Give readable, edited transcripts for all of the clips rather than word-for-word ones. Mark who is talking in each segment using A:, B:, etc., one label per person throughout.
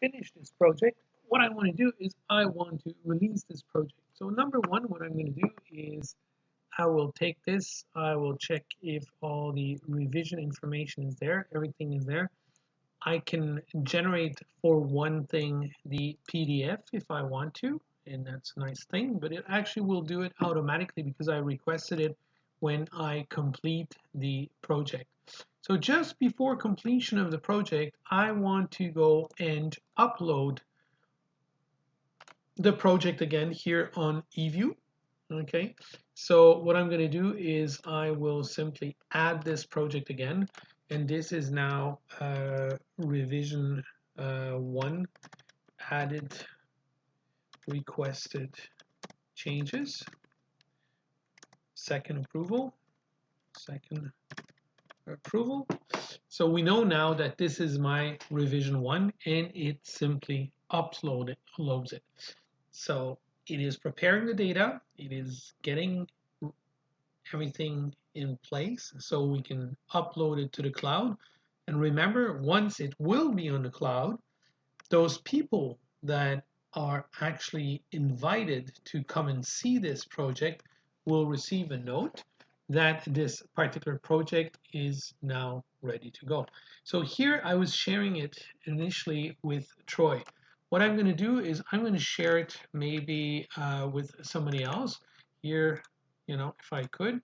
A: finish this project, what I want to do is I want to release this project. So number one, what I'm going to do is I will take this, I will check if all the revision information is there, everything is there. I can generate for one thing the PDF if I want to, and that's a nice thing, but it actually will do it automatically because I requested it when I complete the project. So just before completion of the project, I want to go and upload the project again here on EView. Okay, so what I'm going to do is I will simply add this project again, and this is now revision 1, added requested changes, second approval. So we know now that this is my revision 1, and it simply loads it. So it is preparing the data, it is getting everything in place so we can upload it to the cloud. And remember, once it will be on the cloud, those people that are actually invited to come and see this project will receive a note that this particular project is now ready to go. So here I was sharing it initially with Troy. What I'm going to do is I'm going to share it maybe with somebody else here, if I could,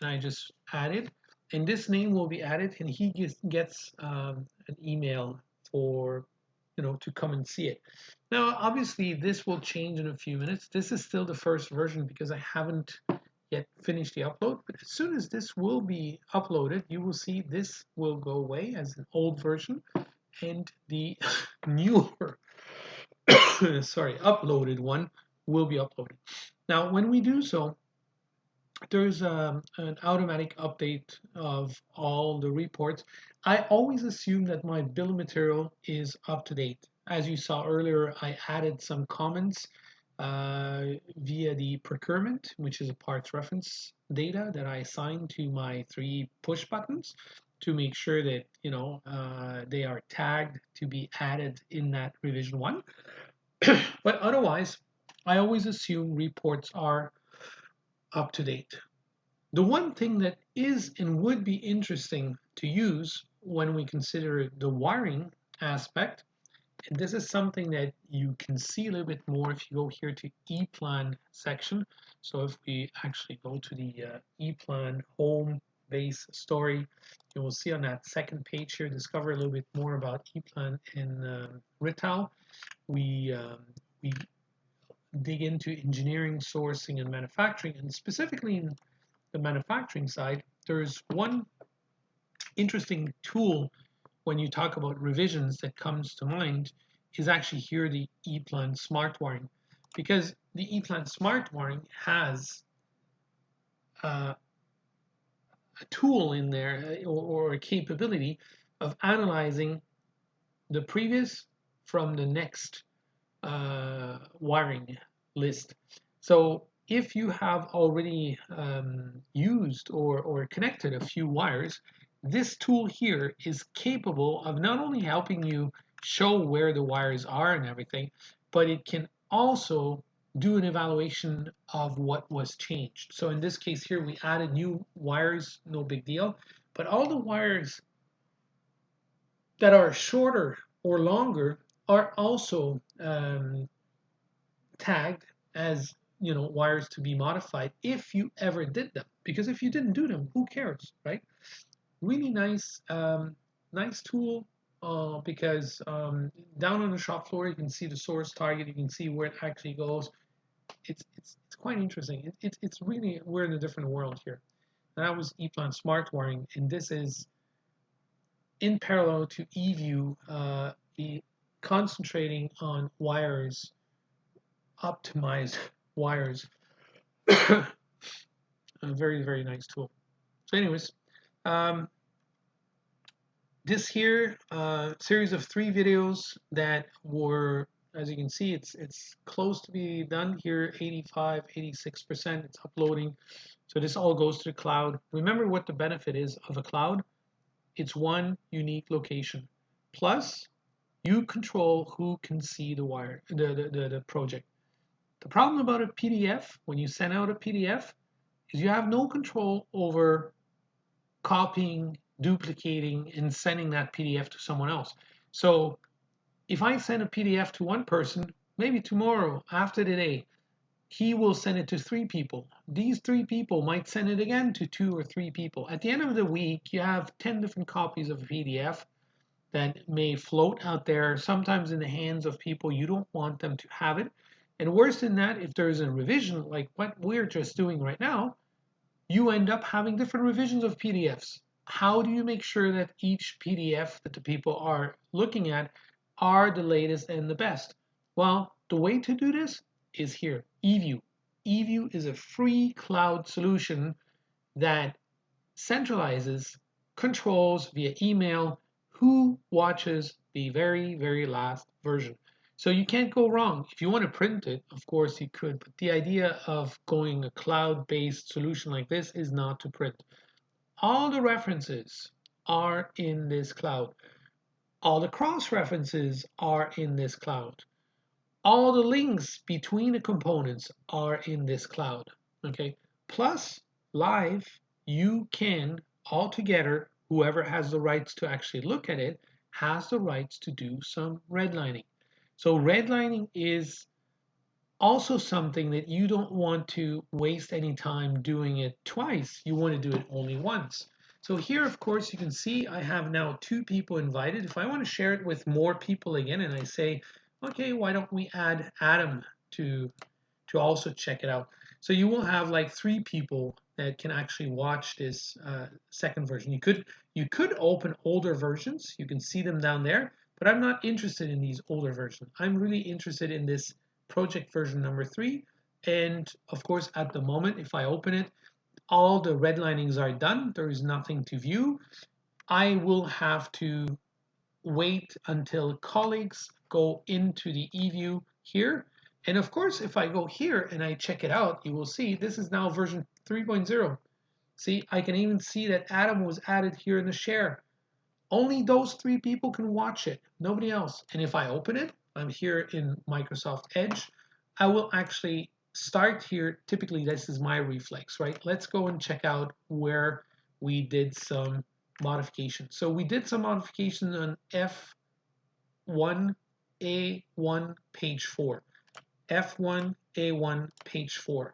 A: and I just add it, and this name will be added, and he gets an email for to come and see it. Now, obviously, this will change in a few minutes. This is still the first version because I haven't yet finished the upload, but as soon as this will be uploaded, you will see this will go away as an old version, and the newer, uploaded one will be uploaded. Now, when we do so, there's an automatic update of all the reports. I always assume that my bill of material is up to date. As you saw earlier, I added some comments via the procurement, which is a parts reference data that I assigned to my 3 push buttons to make sure that they are tagged to be added in that revision 1. But otherwise, I always assume reports are up to date. The one thing that is and would be interesting to use when we consider the wiring aspect, and this is something that you can see a little bit more if you go here to EPLAN section. So if we actually go to the EPLAN home base story, you will see on that second page here, discover a little bit more about EPLAN and Rittal. We dig into engineering, sourcing, and manufacturing, and specifically in the manufacturing side, there's one interesting tool when you talk about revisions that comes to mind is actually here the EPLAN Smart Wiring, because the EPLAN Smart Wiring has a tool in there or a capability of analyzing the previous from the next wiring list. So if you have already used or connected a few wires, this tool here is capable of not only helping you show where the wires are and everything, but it can also do an evaluation of what was changed. So in this case here, we added new wires, no big deal, but all the wires that are shorter or longer are also tagged as wires to be modified if you ever did them, because if you didn't do them, who cares, right? Really nice nice tool because down on the shop floor you can see the source target, you can see where it actually goes. It's quite interesting. It's really, we're in a different world here. And that was EPLAN Smart Wiring, and this is in parallel to EView, concentrating on wires, optimized wires. A very, very nice tool. So anyways, this here series of 3 videos that were, as you can see, it's close to be done here, 85-86%. It's uploading. So this all goes to the cloud. Remember what the benefit is of a cloud. It's one unique location. Plus, You control who can see the project. The problem about a PDF, when you send out a PDF, is you have no control over copying, duplicating, and sending that PDF to someone else. So if I send a PDF to one person, maybe tomorrow, after today, he will send it to 3 people. These 3 people might send it again to 2 or 3 people. At the end of the week, you have 10 different copies of a PDF that may float out there, sometimes in the hands of people you don't want them to have it. And worse than that, if there's a revision like what we're just doing right now, you end up having different revisions of PDFs. How do you make sure that each PDF that the people are looking at are the latest and the best? Well, the way to do this is here, EView. EView is a free cloud solution that centralizes, controls via email who watches the very, very last version. So you can't go wrong. If you want to print it, of course you could, but the idea of going a cloud-based solution like this is not to print. All the references are in this cloud. All the cross-references are in this cloud. All the links between the components are in this cloud. Okay. Plus, live, you can all together, whoever has the rights to actually look at it, has the rights to do some redlining. So redlining is also something that you don't want to waste any time doing it twice. You want to do it only once. So here, of course, you can see I have now 2 people invited. If I want to share it with more people again, and I say, okay, why don't we add Adam to also check it out? So you will have like 3 people that can actually watch this second version. You could open older versions. You can see them down there, but I'm not interested in these older versions. I'm really interested in this project version number 3. And of course, at the moment, if I open it, all the redlinings are done. There is nothing to view. I will have to wait until colleagues go into the EView here. And of course, if I go here and I check it out, you will see this is now version 3.0. See, I can even see that Adam was added here in the share. Only those 3 people can watch it, nobody else. And if I open it, I'm here in Microsoft Edge, I will actually start here. Typically, this is my reflex, right? Let's go and check out where we did some modification. So we did some modification on F1A1 page 4. F1A1 page 4.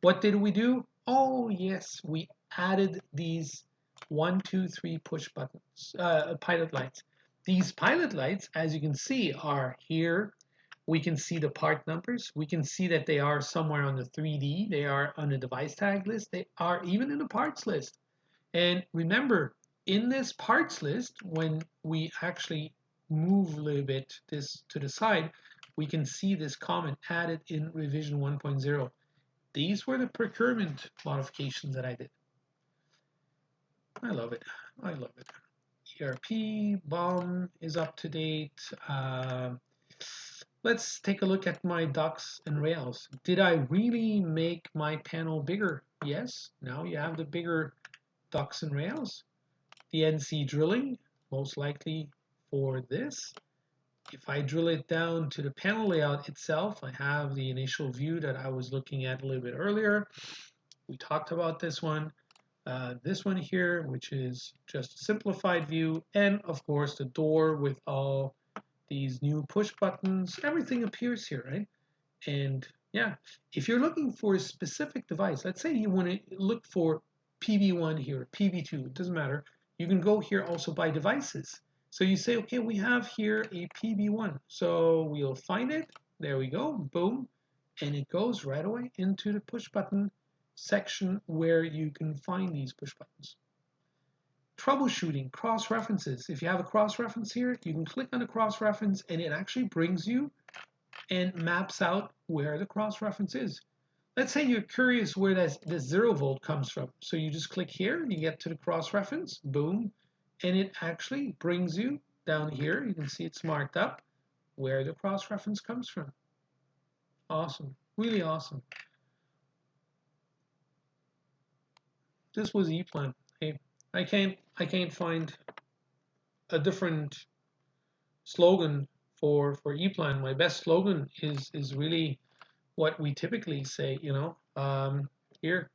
A: What did we do? Oh, yes, we added these 1, 2, 3 push buttons, pilot lights. These pilot lights, as you can see, are here. We can see the part numbers. We can see that they are somewhere on the 3D. They are on the device tag list. They are even in the parts list. And remember, in this parts list, when we actually move a little bit this to the side, we can see this comment added in revision 1.0. These were the procurement modifications that I did. I love it. I love it. ERP, BOM is up to date. Let's take a look at my ducts and rails. Did I really make my panel bigger? Yes. Now you have the bigger ducts and rails. The NC drilling, most likely for this. If I drill it down to the panel layout itself, I have the initial view that I was looking at a little bit earlier. We talked about this one here, which is just a simplified view, and of course the door with all these new push buttons. Everything appears here, right? And yeah, if you're looking for a specific device, let's say you want to look for PB1 here, PB2, it doesn't matter. You can go here also by devices. So you say, okay, we have here a PB1. So we'll find it. There we go, boom. And it goes right away into the push button section where you can find these push buttons. Troubleshooting, cross-references. If you have a cross-reference here, you can click on the cross-reference and it actually brings you and maps out where the cross-reference is. Let's say you're curious where this 0 volt comes from. So you just click here, you get to the cross-reference, boom, and it actually brings you down here. You can see it's marked up where the cross-reference comes from. Awesome, really awesome. This was EPLAN. Hey, I can't find a different slogan for EPLAN, my best slogan is really what we typically say, here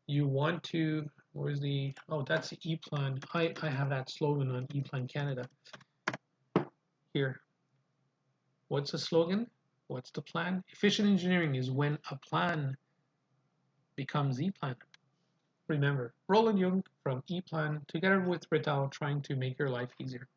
A: you want to, where's the, oh, that's the EPLAN. I have that slogan on EPLAN Canada. Here, what's the slogan? What's the plan? Efficient engineering is when a plan becomes EPLAN. Remember, Roland Jung from EPLAN, together with Rital, trying to make your life easier.